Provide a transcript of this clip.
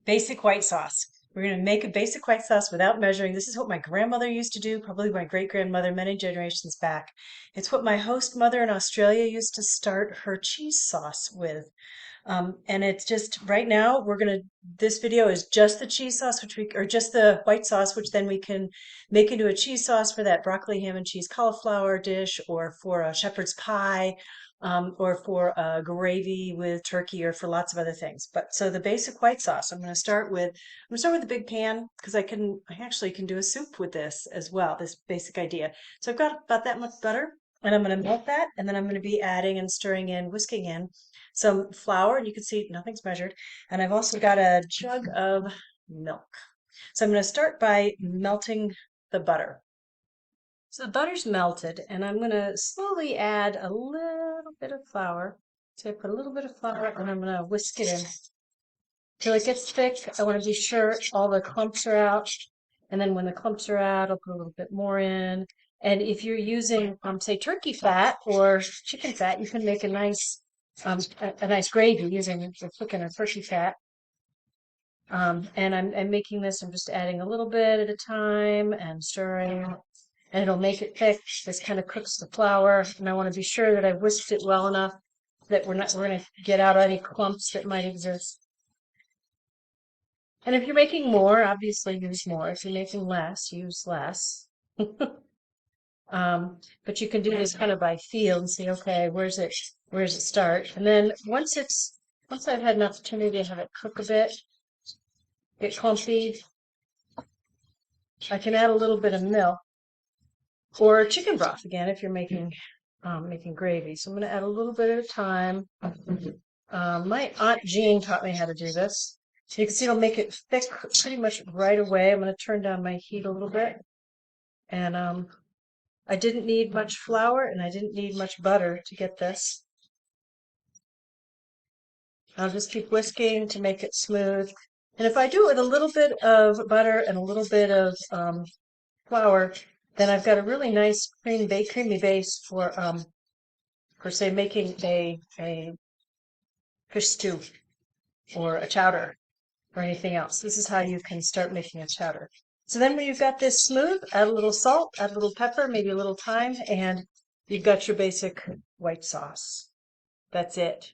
Basic white sauce. We're going to make a basic white sauce without measuring. This is what my grandmother used to do, probably my great grandmother many generations back. It's what my host mother in Australia used to start her cheese sauce with. And it's just right now this video is just the cheese sauce, or just the white sauce, which then we can make into a cheese sauce for that broccoli, ham and cheese cauliflower dish, or for a shepherd's pie, or for a gravy with turkey, or for lots of other things. But so the basic white sauce, I'm going to start with the big pan because I actually can do a soup with this as well, this basic idea. So I've got about that much butter and I'm going to melt that. And then I'm going to be adding and stirring in, whisking in some flour, and you can see nothing's measured. And I've also got a jug of milk. So I'm going to start by melting the butter. So the butter's melted, and I'm going to slowly add a little bit of flour. So I put a little bit of flour, and I'm going to whisk it in till it gets thick. I want to be sure all the clumps are out. And then when the clumps are out, I'll put a little bit more in. And if you're using, say, turkey fat or chicken fat, you can make a nice gravy using the chicken or turkey fat. And I'm making this, I'm just adding a little bit at a time and stirring, and it'll make it thick. This kind of cooks the flour, and I want to be sure that I've whisked it well enough that we're going to get out any clumps that might exist. And if you're making more, obviously use more. If you're making less, use less. But you can do this kind of by feel and see, okay, where does it start? And then once I've had an opportunity to have it cook a bit, get clumpy, I can add a little bit of milk or chicken broth again if you're making gravy. So I'm going to add a little bit at a time. My Aunt Jean taught me how to do this. So you can see it'll make it thick pretty much right away. I'm going to turn down my heat a little bit. And I didn't need much flour and I didn't need much butter to get this. I'll just keep whisking to make it smooth. And if I do it with a little bit of butter and a little bit of flour, then I've got a really nice creamy base for say making a fish stew or a chowder or anything else. This is how you can start making a chowder. So then when you've got this smooth, add a little salt, add a little pepper, maybe a little thyme, and you've got your basic white sauce. That's it.